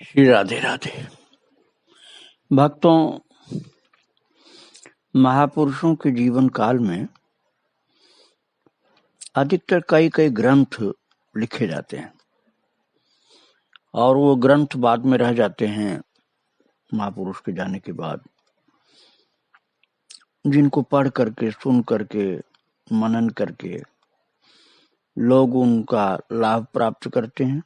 श्री राधे राधे। भक्तों, महापुरुषों के जीवन काल में अधिकतर कई कई ग्रंथ लिखे जाते हैं और वो ग्रंथ बाद में रह जाते हैं महापुरुष के जाने के बाद, जिनको पढ़ करके, सुन करके, मनन करके लोग उनका लाभ प्राप्त करते हैं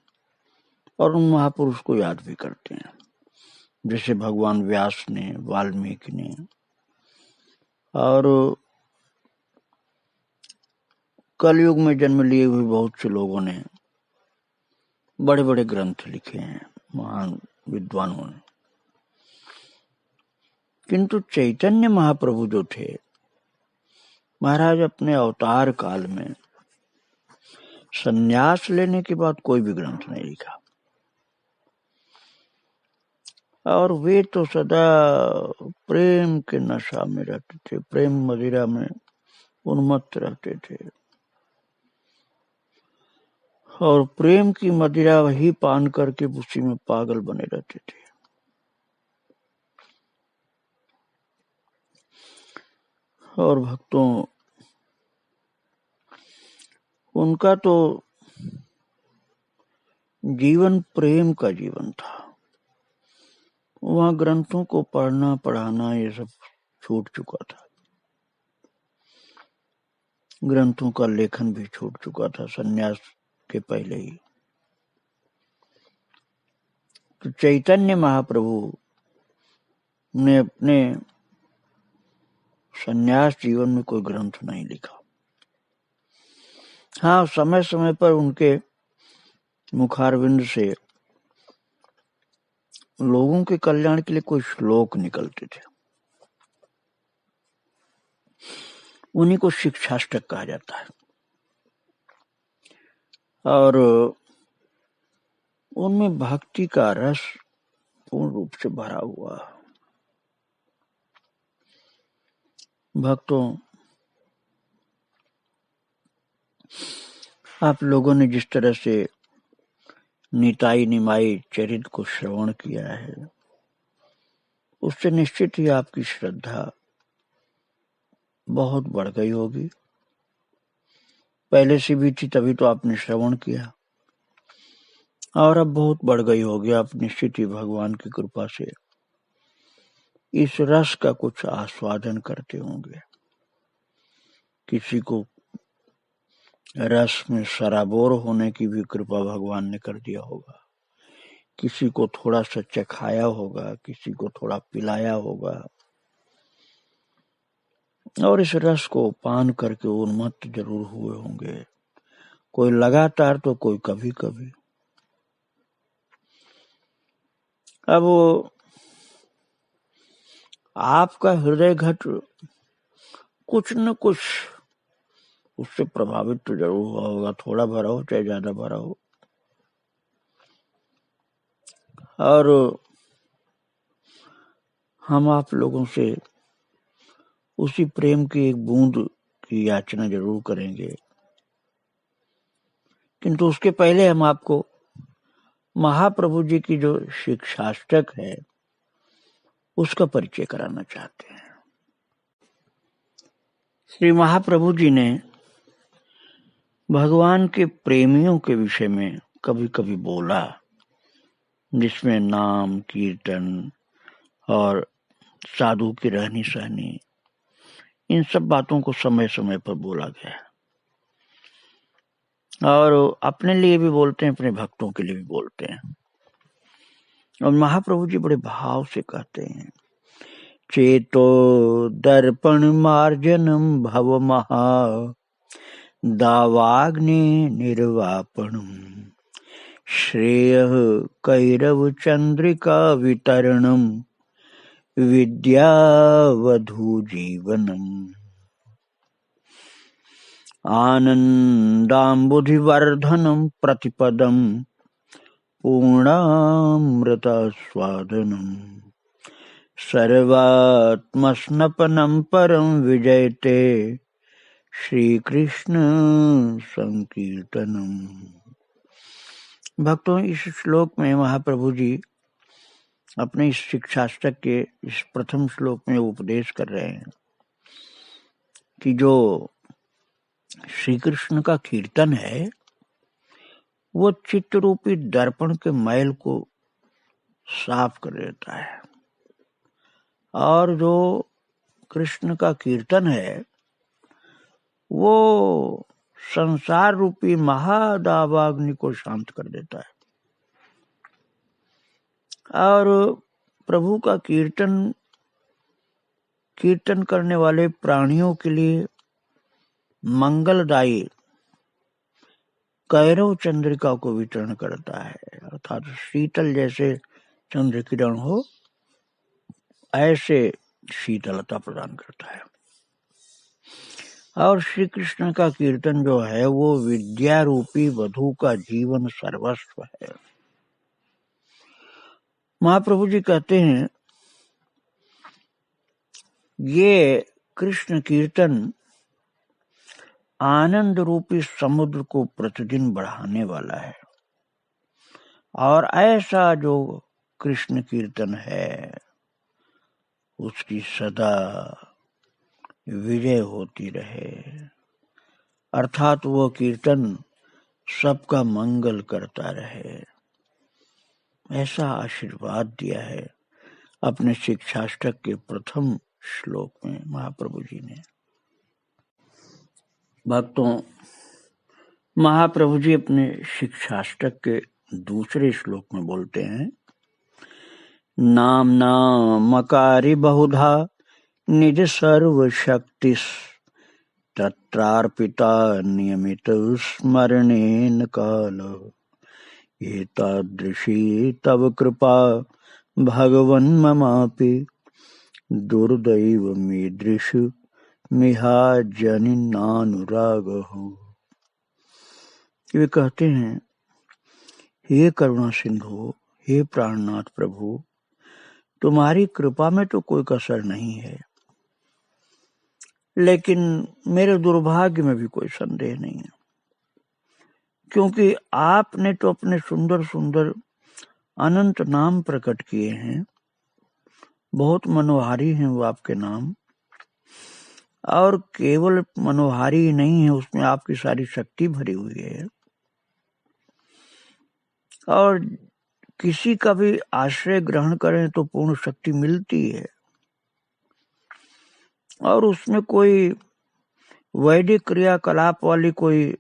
और उन महापुरुष को याद भी करते हैं, जैसे भगवान व्यास ने, वाल्मीकि ने और कलयुग में जन्म लिए हुए बहुत से लोगों ने बड़े बड़े ग्रंथ लिखे हैं, महान विद्वानों ने। किंतु चैतन्य महाप्रभु जो थे, महाराज अपने अवतार काल में संन्यास लेने के बाद कोई भी ग्रंथ नहीं लिखा और वे तो सदा प्रेम के नशा में रहते थे, प्रेम मदिरा में उन्मत्त रहते थे और प्रेम की मदिरा वही पान करके उसी में पागल बने रहते थे। और भक्तों, उनका तो जीवन प्रेम का जीवन था। वहां ग्रंथों को पढ़ना पढ़ाना ये सब छूट चुका था, ग्रंथों का लेखन भी छूट चुका था सन्यास के पहले ही। तो चैतन्य महाप्रभु ने अपने सन्यास जीवन में कोई ग्रंथ नहीं लिखा। हाँ, समय समय पर उनके मुखारविंद से लोगों के कल्याण के लिए कोई श्लोक निकलते थे, उन्हीं को शिक्षाष्टक कहा जाता है और उनमें भक्ति का रस पूर्ण रूप से भरा हुआ। भक्तों, आप लोगों ने जिस तरह से निताई निमाई चरित्र को श्रवण किया है, उससे निश्चित ही आपकी श्रद्धा बहुत बढ़ गई होगी। पहले से भी थी, तभी तो आपने श्रवण किया, और अब बहुत बढ़ गई होगी। आप निश्चित ही भगवान की कृपा से इस रस का कुछ आस्वादन करते होंगे। किसी को रस में सराबोर होने की भी कृपा भगवान ने कर दिया होगा, किसी को थोड़ा सा चखाया होगा, किसी को थोड़ा पिलाया होगा और इस रस को पान करके उन्मत्त जरूर हुए होंगे, कोई लगातार तो कोई कभी कभी। अब आपका हृदय घट कुछ न कुछ उससे प्रभावित तो जरूर हुआ होगा, थोड़ा भरा हो चाहे ज्यादा भरा हो। और हम आप लोगों से उसी प्रेम की एक बूंद की याचना जरूर करेंगे, किंतु उसके पहले हम आपको महाप्रभु जी की जो शिक्षाष्टक है उसका परिचय कराना चाहते हैं। श्री महाप्रभु जी ने भगवान के प्रेमियों के विषय में कभी कभी बोला, जिसमें नाम, कीर्तन और साधु की रहनी सहनी, इन सब बातों को समय समय पर बोला गया और अपने लिए भी बोलते हैं, अपने भक्तों के लिए भी बोलते हैं। और महाप्रभु जी बड़े भाव से कहते हैं, चेतो दर्पण मार्जनम भव महा दावाग्नि निर्वापणम श्रेय कैरव चंद्रिका वितरणम विद्यावधू जीवनम आनंदाम्बुधिवर्धनम प्रतिपदम पूर्णामृतास्वादनम सर्वात्मस्नपनम परम विजयते श्री कृष्ण संकीर्तनम। भक्तों, इस श्लोक में महाप्रभु जी अपने इस शिक्षाष्टक के इस प्रथम श्लोक में उपदेश कर रहे हैं कि जो श्री कृष्ण का कीर्तन है वो चित्त रूपी दर्पण के मैल को साफ कर देता है, और जो कृष्ण का कीर्तन है वो संसार रूपी महादावाग्नि को शांत कर देता है। और प्रभु का कीर्तन करने वाले प्राणियों के लिए मंगलदायी कैरव चंद्रिका को वितरण करता है, अर्थात शीतल जैसे चंद्र किरण हो ऐसे शीतलता प्रदान करता है। और श्री कृष्ण का कीर्तन जो है वो विद्या रूपी वधु का जीवन सर्वस्व है। महाप्रभु जी कहते हैं ये कृष्ण कीर्तन आनंद रूपी समुद्र को प्रतिदिन बढ़ाने वाला है, और ऐसा जो कृष्ण कीर्तन है उसकी सदा विजय होती रहे, अर्थात वो कीर्तन सबका मंगल करता रहे, ऐसा आशीर्वाद दिया है अपने शिक्षाष्टक के प्रथम श्लोक में महाप्रभु जी ने। भक्तों, महाप्रभु जी अपने शिक्षाष्टक के दूसरे श्लोक में बोलते हैं, नामना मकारी बहुधा निज सर्व शक्तिस तत्रार्पिता नियमित स्मरणेन काल एतादृशी तव कृपा भगवन् ममापि दुर्दैव मीदृश मिहा जनिनानुराग हो। वे कहते हैं, हे करुणा सिंधु, हे प्राणनाथ प्रभु, तुम्हारी कृपा में तो कोई कसर नहीं है, लेकिन मेरे दुर्भाग्य में भी कोई संदेह नहीं है, क्योंकि आपने तो अपने सुंदर सुंदर अनंत नाम प्रकट किए हैं, बहुत मनोहारी हैं वो आपके नाम, और केवल मनोहारी ही नहीं है, उसमें आपकी सारी शक्ति भरी हुई है, और किसी का भी आश्रय ग्रहण करें तो पूर्ण शक्ति मिलती है, और उसमें कोई वैदिक क्रियाकलाप वाली कोई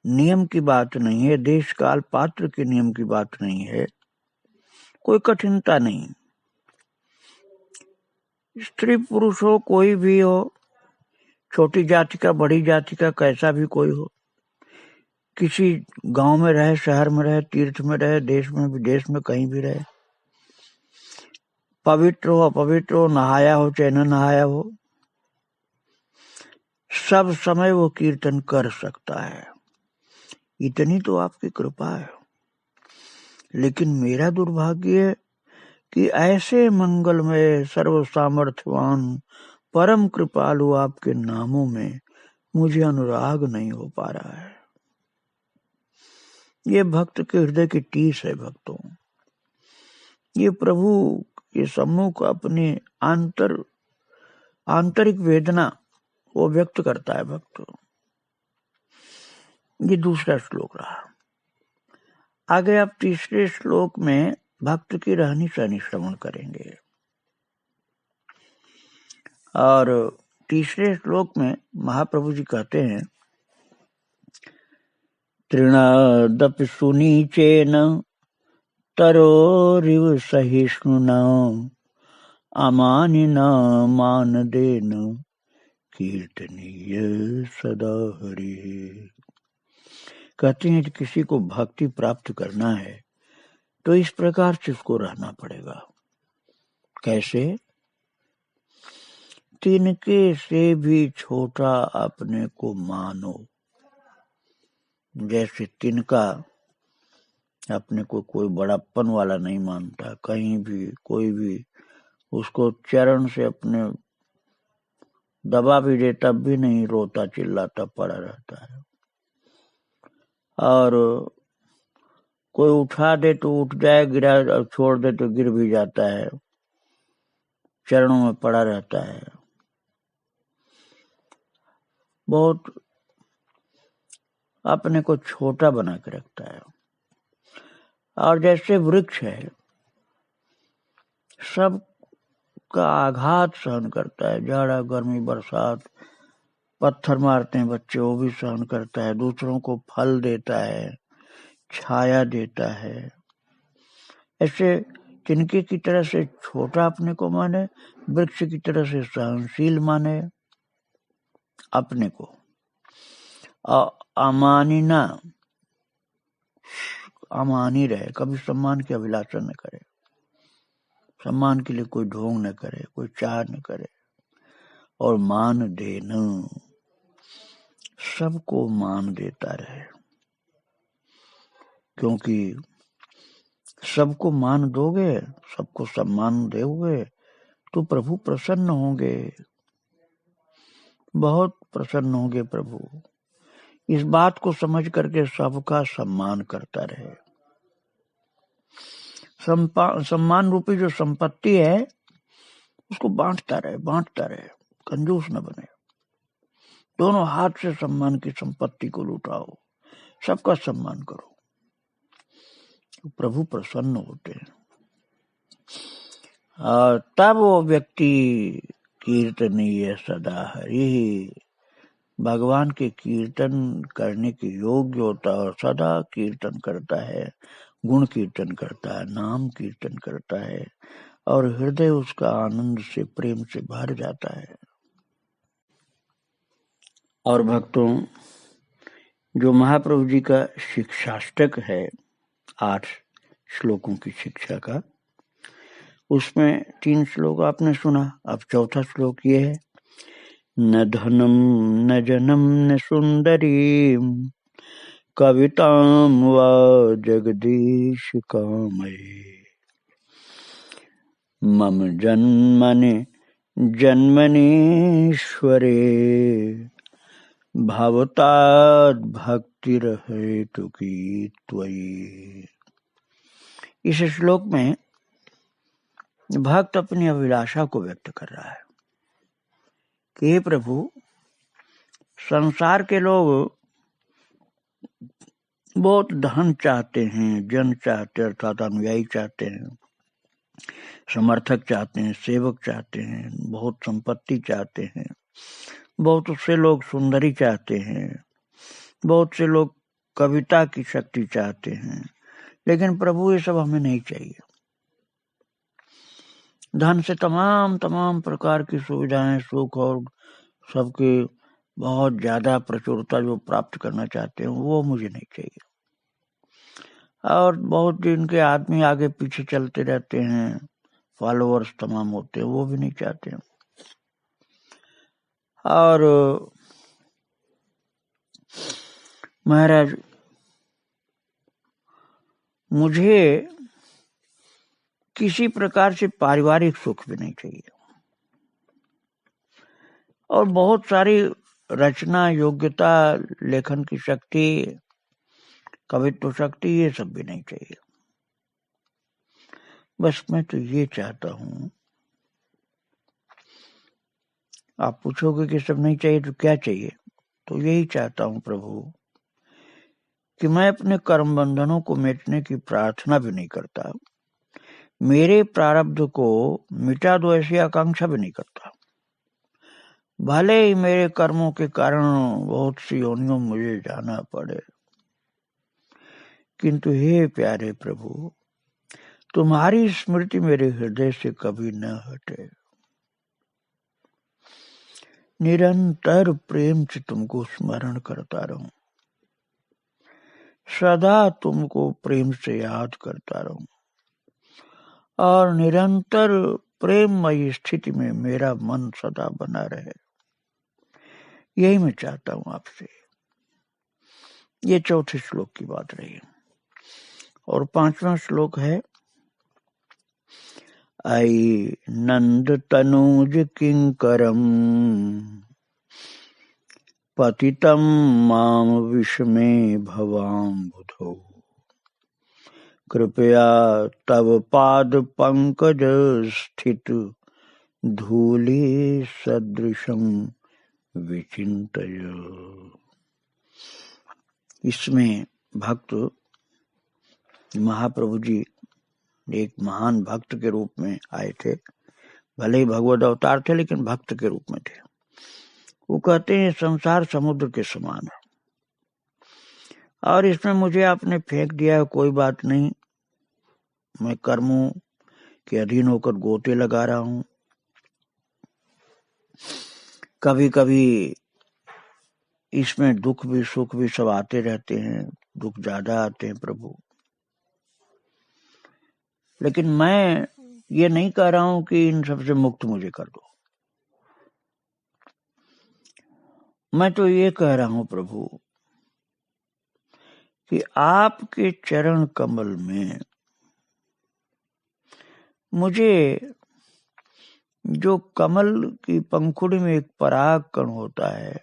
नियम की बात नहीं है, देश काल पात्र के नियम की बात नहीं है, कोई कठिनता नहीं। स्त्री पुरुष हो, कोई भी हो, छोटी जाति का बड़ी जाति का कैसा भी कोई हो, किसी गांव में रहे, शहर में रहे, तीर्थ में रहे, देश में विदेश में कहीं भी रहे, पवित्र हो अपवित्र हो, नहाया हो चाहे न नहाया हो, सब समय वो कीर्तन कर सकता है। इतनी तो आपकी कृपा है, लेकिन मेरा दुर्भाग्य है कि ऐसे मंगलमय सर्व सामर्थ्यवान परम कृपालु आपके नामों में मुझे अनुराग नहीं हो पा रहा है। ये भक्त के हृदय की टीस है। भक्तों, ये प्रभु के सम्मुख अपनी आंतरिक वेदना वो व्यक्त करता है। भक्तों, ये दूसरा श्लोक रहा। आगे आप तीसरे श्लोक में भक्त की रहनी सहनी श्रवण करेंगे, और तीसरे श्लोक में महाप्रभु जी कहते हैं, तृणादपि सुनीचेन तरोरिव सहिष्णुना अमानिना मानदेन कीर्तनीय सदा हरि। कहते हैं कि किसी को भक्ति प्राप्त करना है तो इस प्रकार से उसको रहना पड़ेगा। कैसे? तिनके से भी छोटा अपने को मानो। जैसे तिनका अपने को कोई बड़ापन वाला नहीं मानता, कहीं भी कोई भी उसको चरण से अपने दबा भी दे तब भी नहीं रोता चिल्लाता पड़ा रहता है। और कोई उठा दे तो उठ जाए, गिरा और छोड़ दे तो गिर भी जाता है, चरणों में पड़ा रहता है। बहुत अपने को छोटा बना के रखता है। और जैसे वृक्ष है, सब का आघात सहन करता है, जाड़ा गर्मी बरसात, पत्थर मारते हैं बच्चे, वो भी सहन करता है, दूसरों को फल देता है, छाया देता है। ऐसे तिनके की तरह से छोटा अपने को माने, वृक्ष की तरह से सहनशील माने अपने को। अमानिना, अमानी रहे, कभी सम्मान की अभिलाषा न करे, सम्मान के लिए कोई ढोंग न करे, कोई चाह न करे। और मान देना, सबको मान देता रहे, क्योंकि सबको मान दोगे, सबको सम्मान दोगे तो प्रभु प्रसन्न होंगे, बहुत प्रसन्न होंगे प्रभु। इस बात को समझ करके सबका सम्मान करता रहे। सम्मान रूपी जो संपत्ति है उसको बांटता रहे, कंजूस न बने। दोनों हाथ से सम्मान की संपत्ति को लुटाओ, सबका सम्मान करो, तो प्रभु प्रसन्न होते हैं। और तब वो व्यक्ति कीर्तनीय सदा हरि, भगवान के कीर्तन करने के योग्य होता है और सदा कीर्तन करता है, गुण कीर्तन करता है, नाम कीर्तन करता है, और हृदय उसका आनंद से प्रेम से भर जाता है। और भक्तों, जो महाप्रभु जी का शिक्षाष्टक है 8 श्लोकों की शिक्षा का, उसमें 3 श्लोक आपने सुना। अब चौथा श्लोक ये है, न धनम न जनम न सुंदरी कविताम वा जगदीश कामये मम जन्मनि जन्मनीश्वरे भवताद् भक्तिरहेतु की त्वयि। इस श्लोक में भक्त अपनी अभिलाषा को व्यक्त कर रहा है कि हे प्रभु, संसार के लोग बहुत धन चाहते हैं, जन चाहते हैं, अर्थात अनुयायी चाहते हैं, समर्थक चाहते हैं, सेवक चाहते हैं, बहुत संपत्ति चाहते हैं, बहुत से लोग सुंदरी चाहते हैं, बहुत से लोग कविता की शक्ति चाहते हैं। लेकिन प्रभु, ये सब हमें नहीं चाहिए। धन से तमाम प्रकार की सुविधाएं, सुख और सबके बहुत ज्यादा प्रचुरता जो प्राप्त करना चाहते हैं, वो मुझे नहीं चाहिए। और बहुत जिनके आदमी आगे पीछे चलते रहते हैं, फॉलोअर्स तमाम होते हैं, वो भी नहीं चाहते हैं। और महाराज, मुझे किसी प्रकार से पारिवारिक सुख भी नहीं चाहिए, और बहुत सारी रचना योग्यता, लेखन की शक्ति, कवित्व शक्ति, ये सब भी नहीं चाहिए। बस मैं तो ये चाहता हूं। आप पूछोगे कि सब नहीं चाहिए तो क्या चाहिए? तो यही चाहता हूं प्रभु कि मैं अपने कर्म बंधनों को मिटने की प्रार्थना भी नहीं करता, मेरे प्रारब्ध को मिटा दो ऐसी आकांक्षा भी नहीं करता। भले ही मेरे कर्मों के कारण बहुत सी योनियों मुझे जाना पड़े, किंतु हे प्यारे प्रभु, तुम्हारी स्मृति मेरे हृदय से कभी न हटे। निरंतर प्रेम से तुमको स्मरण करता रहूं, सदा तुमको प्रेम से याद करता रहूं, और निरंतर प्रेममयी स्थिति में मेरा मन सदा बना रहे। यही मैं चाहता हूं आपसे। ये चौथे श्लोक की बात रही। और 5वां श्लोक है, आई नंद तनूज किंकरम पतितम माम विषमे भवाम बुधो कृपया तव पाद पंकज स्थित धूलि सदृशम विचिंतय। इसमें भक्त महाप्रभु जी एक महान भक्त के रूप में आए थे। भले ही भगवत अवतार थे लेकिन भक्त के रूप में थे। वो कहते हैं संसार समुद्र के समान है और इसमें मुझे आपने फेंक दिया है, कोई बात नहीं, मैं कर्मों के अधीन होकर गोते लगा रहा हूं। कभी कभी इसमें दुख भी सुख भी सब आते रहते हैं, दुख ज्यादा आते हैं प्रभु, लेकिन मैं ये नहीं कह रहा हूं कि इन सबसे मुक्त मुझे कर दो। मैं तो ये कह रहा हूं प्रभु कि आपके चरण कमल में मुझे जो कमल की पंखुड़ी में एक पराग कण होता है,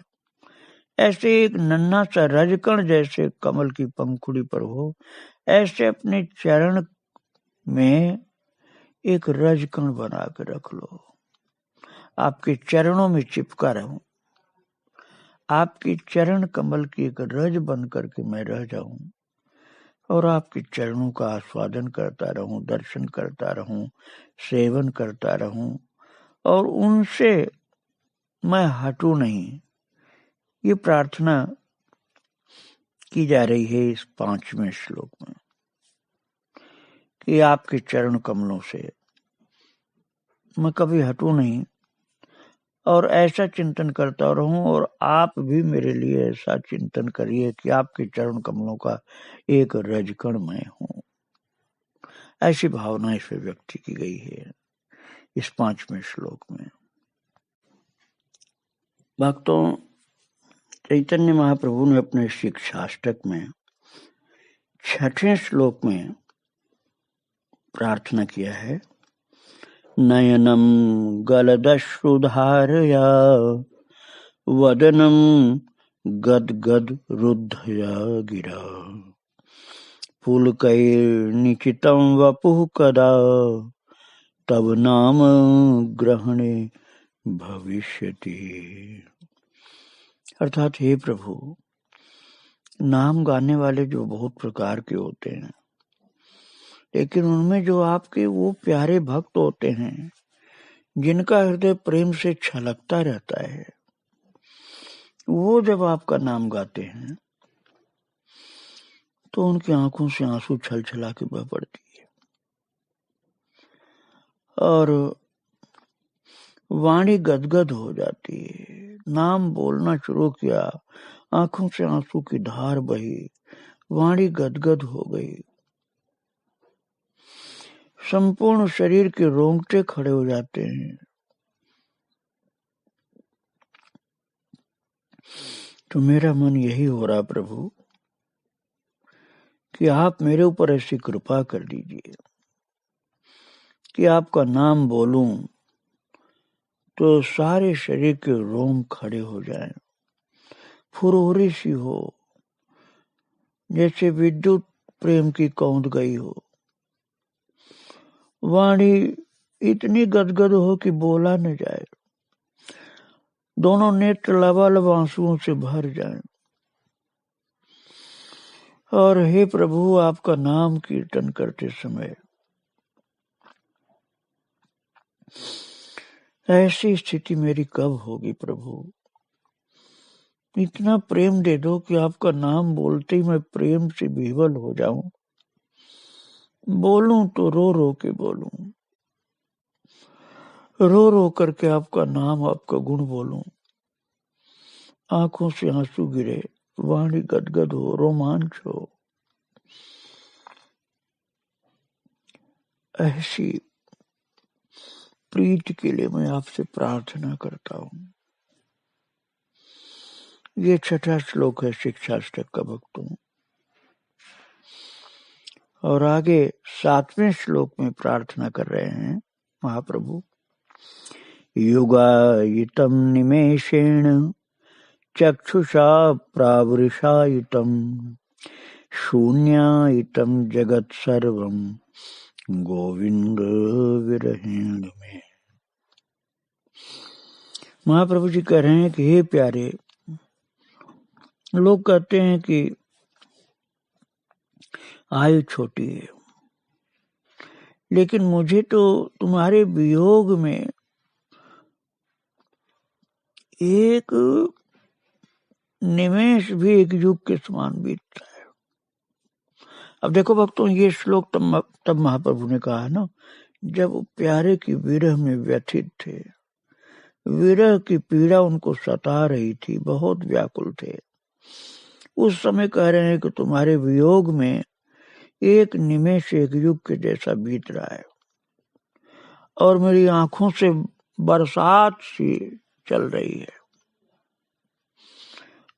ऐसे एक नन्हा सा रजकण जैसे कमल की पंखुड़ी पर हो, ऐसे अपने चरण में एक रजकण बना के रख लो। आपके चरणों में चिपका रहूं, आपके चरण कमल की एक रज बन करके मैं रह जाऊं और आपके चरणों का आस्वादन करता रहूं, दर्शन करता रहूं, सेवन करता रहूं और उनसे मैं हटूं नहीं। ये प्रार्थना की जा रही है इस 5वें श्लोक में कि आपके चरण कमलों से मैं कभी हटूं नहीं और ऐसा चिंतन करता रहूं और आप भी मेरे लिए ऐसा चिंतन करिए कि आपके चरण कमलों का एक रजकण मैं हूं। ऐसी भावना इसमें व्यक्त की गई है इस 5वें श्लोक में। भक्तों, चैतन्य महाप्रभु ने अपने शिक्षाष्टक में 6ठे श्लोक में प्रार्थना किया है, नयनम गलदश्रुधारया वदनम गदगद रुद्धया गिरा पुलकैर्निचितं वपुः कदा तब नाम ग्रहणे भविष्यति। अर्थात हे प्रभु, नाम गाने वाले जो बहुत प्रकार के होते हैं, लेकिन उनमें जो आपके वो प्यारे भक्त होते हैं जिनका हृदय प्रेम से छलकता रहता है, वो जब आपका नाम गाते हैं तो उनकी आंखों से आंसू छल छला के बह पड़ती है और वाणी गदगद हो जाती है। नाम बोलना शुरू किया, आंखों से आंसू की धार बही, वाणी गदगद हो गई, संपूर्ण शरीर के रोंगटे खड़े हो जाते हैं। तो मेरा मन यही हो रहा प्रभु कि आप मेरे ऊपर ऐसी कृपा कर दीजिए कि आपका नाम बोलूं तो सारे शरीर के रोम खड़े हो जाएं, फुरहुरी सी हो, जैसे विद्युत प्रेम की कौंध गई हो, वाणी इतनी गदगद हो कि बोला न जाए, दोनों नेत्र लबालब आंसुओं से भर जाएं और हे प्रभु, आपका नाम कीर्तन करते समय ऐसी स्थिति मेरी कब होगी प्रभु? इतना प्रेम दे दो कि आपका नाम बोलते ही मैं प्रेम से विह्वल हो जाऊं, बोलूं तो रो रो के बोलूं, रो रो करके आपका नाम आपका गुण बोलूं, आंखों से आंसू गिरे, वाणी गदगद हो, रोमांच हो। ऐसी प्रीति के लिए मैं आपसे प्रार्थना करता हूं। ये 6ठा श्लोक है शिक्षाष्टक का भक्तों। और आगे 7वें श्लोक में प्रार्थना कर रहे हैं महाप्रभु, युगायितम निमेषेण चक्षुषा प्रावृषायितम शून्यायितं जगत सर्वं गोविंद विरहेण में। महाप्रभु जी कह रहे हैं कि हे प्यारे, लोग कहते हैं कि आयु छोटी है, लेकिन मुझे तो तुम्हारे वियोग में एक निमेष भी एक युग के समान बीतता है। अब देखो भक्तों, ये श्लोक तब महाप्रभु ने कहा ना, जब प्यारे की विरह में व्यथित थे, विरह की पीड़ा उनको सता रही थी, बहुत व्याकुल थे। उस समय कह रहे हैं कि तुम्हारे वियोग में एक निमेष एक युग के जैसा बीत रहा है, और मेरी आंखों से बरसात सी चल रही है,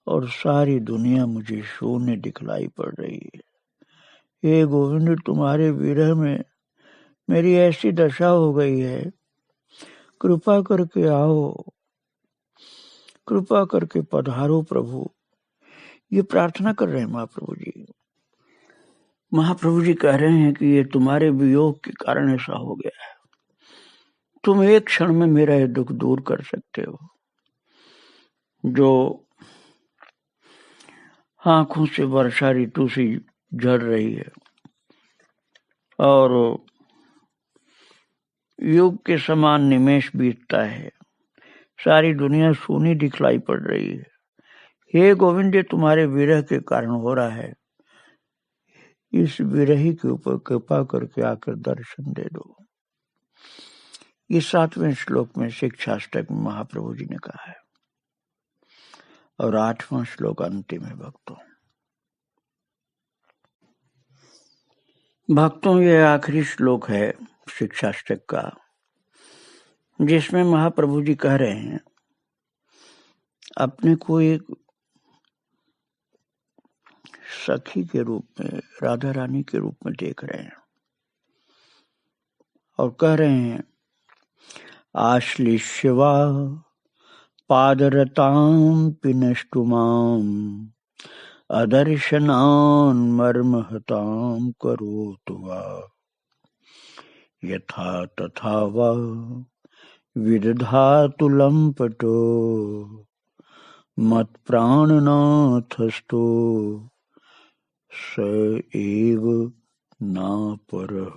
और सारी दुनिया मुझे शून्य दिखलाई पड़ रही है। हे गोविंद, तुम्हारे विरह में मेरी ऐसी दशा हो गई है, कृपा करके आओ, कृपा करके पधारो प्रभु। ये प्रार्थना कर रहे हैं महाप्रभु जी। महाप्रभु जी कह रहे हैं कि ये तुम्हारे वियोग के कारण ऐसा हो गया है, तुम एक क्षण में मेरा ये दुख दूर कर सकते हो। जो आंखों से वर्षा ऋतु सी झड़ रही है और युग के समान निमेष बीतता है, सारी दुनिया सूनी दिखलाई पड़ रही है। हे गोविंद, ये तुम्हारे विरह के कारण हो रहा है, इस विरही के ऊपर कृपा करके आकर दर्शन दे दो। इस 7वें श्लोक में शिक्षाष्टक में महाप्रभु जी ने कहा है, और 8वां श्लोक अंतिम है। भक्तों ये आखिरी श्लोक है शिक्षाष्टक का, जिसमें महाप्रभु जी कह रहे हैं, अपने को एक सखी के रूप में, राधा रानी के रूप में देख रहे हैं, और कह रहे हैं, आश्लिष्यवा पादरतां पिनष्टुमां अदर्शनान् मर्महतां करोतु वा यथा तथा वा विदधातु लम्पटो मत्प्राणनाथस्तो स एव नापरः।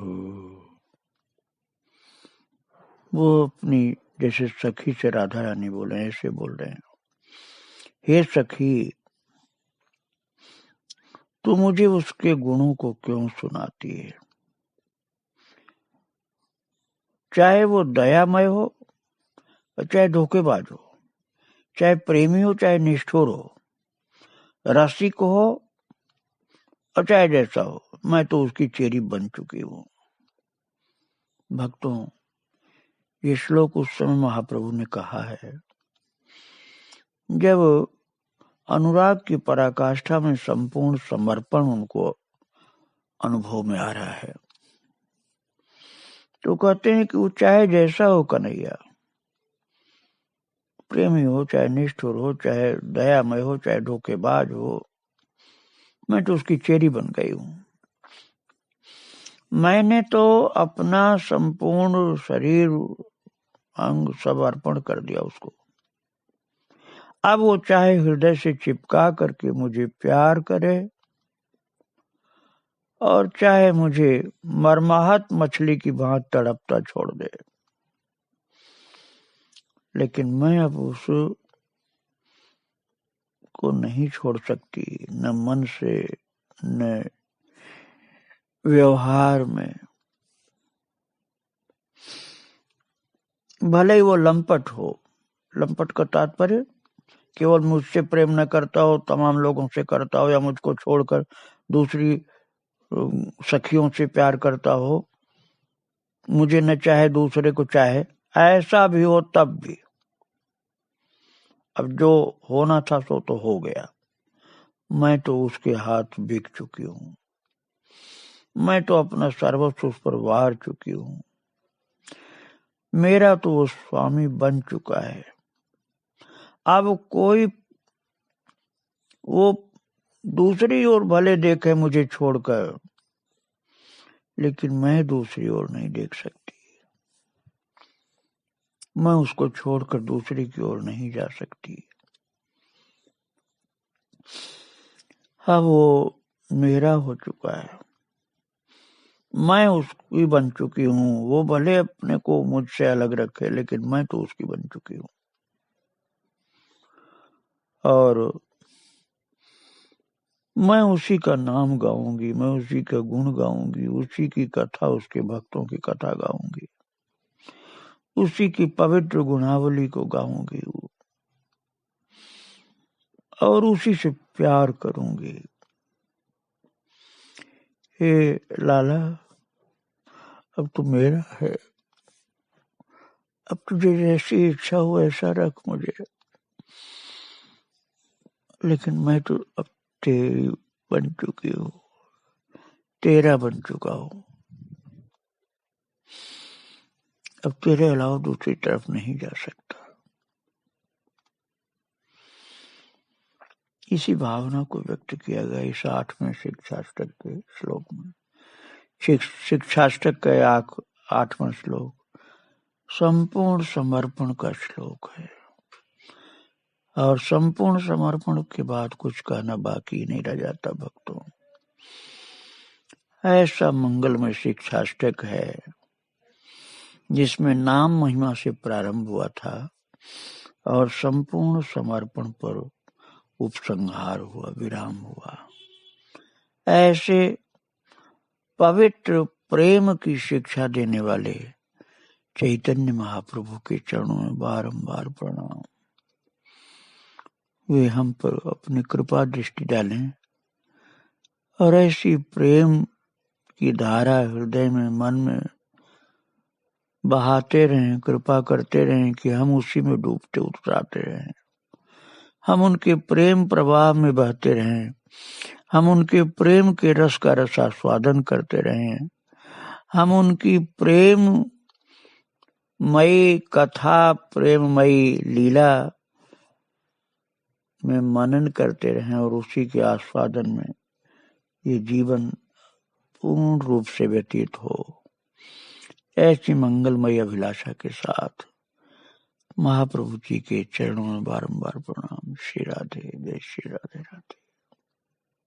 वो अपनी जैसे सखी से राधा रानी बोले, ऐसे बोल रहे हैं, हे सखी, तू मुझे उसके गुणों को क्यों सुनाती है? चाहे वो दयामय हो, चाहे धोखेबाज हो, चाहे प्रेमी हो, चाहे निष्ठुर हो, रसिक हो, और चाहे जैसा हो, मैं तो उसकी चेरी बन चुकी हूँ। भक्तों, ये श्लोक उस समय महाप्रभु ने कहा है जब अनुराग की पराकाष्ठा में संपूर्ण समर्पण उनको अनुभव में आ रहा है। तो कहते हैं कि वो चाहे जैसा हो कन्हैया, प्रेमी हो, चाहे निष्ठुर हो, चाहे दयामय हो, चाहे धोखेबाज हो, मैं तो उसकी चेरी बन गई हूँ। मैंने तो अपना संपूर्ण शरीर अंग सब अर्पण कर दिया उसको। अब वो चाहे हृदय से चिपका करके मुझे प्यार करे, और चाहे मुझे मरमाहत मछली की भांति तड़पता छोड़ दे, लेकिन मैं अब उस को नहीं छोड़ सकती, न मन से न व्यवहार में। भले ही वो लंपट हो, लंपट का तात्पर्य केवल मुझसे प्रेम न करता हो, तमाम लोगों से करता हो, या मुझको छोड़कर दूसरी सखियों से प्यार करता हो, मुझे न चाहे दूसरे को चाहे, ऐसा भी हो तब भी अब जो होना था सो तो हो गया। मैं तो उसके हाथ बिक चुकी हूँ, मैं तो अपना सर्वस्व उस पर वार चुकी हूँ, मेरा तो वो स्वामी बन चुका है। अब कोई वो दूसरी ओर भले देखे मुझे छोड़कर, लेकिन मैं दूसरी ओर नहीं देख सकती। मैं उसको छोड़कर दूसरी की ओर नहीं जा सकती। हाँ, वो मेरा हो चुका है, मैं उसकी बन चुकी हूँ। वो भले अपने को मुझसे अलग रखे, लेकिन मैं तो उसकी बन चुकी हूँ। और मैं उसी का नाम गाऊंगी, मैं उसी का गुण गाऊंगी, उसी की कथा, उसके भक्तों की कथा गाऊंगी, उसी की पवित्र गुणावली को गाऊंगी और उसी से प्यार करूंगी। हे लाला, अब तू मेरा है, अब तुझे जैसी इच्छा हो ऐसा रख मुझे, लेकिन मैं तो अब तेरी बन चुकी हूँ, तेरा बन चुका हूँ। अब तेरे अलावा दूसरी तरफ नहीं जा सकता। इसी भावना को व्यक्त किया गया इस 8वें शिक्षाष्टक के श्लोक में। शिक्षाष्टक का 8वां श्लोक संपूर्ण समर्पण का श्लोक है, और संपूर्ण समर्पण के बाद कुछ कहना बाकी नहीं रह जाता भक्तों। ऐसा मंगलमय शिक्षाष्टक है जिसमें नाम महिमा से प्रारंभ हुआ था और संपूर्ण समर्पण पर उपसंहार हुआ, विराम हुआ। ऐसे पवित्र प्रेम की शिक्षा देने वाले चैतन्य महाप्रभु के चरणों में बारंबार प्रणाम। वे हम पर अपनी कृपा दृष्टि डालें और ऐसी प्रेम की धारा हृदय में, मन में बहाते रहें, कृपा करते रहें कि हम उसी में डूबते उतराते रहें, हम उनके प्रेम प्रवाह में बहते रहें, हम उनके प्रेम के रस का रसास्वादन करते रहें, हम उनकी प्रेम मई कथा, प्रेममयी लीला में मनन करते रहें और उसी के आस्वादन में ये जीवन पूर्ण रूप से व्यतीत हो। ऐसी मंगलमय अभिलाषा के साथ महाप्रभु जी के चरणों में बारंबार प्रणाम। श्री राधे, जय श्री राधे राधे।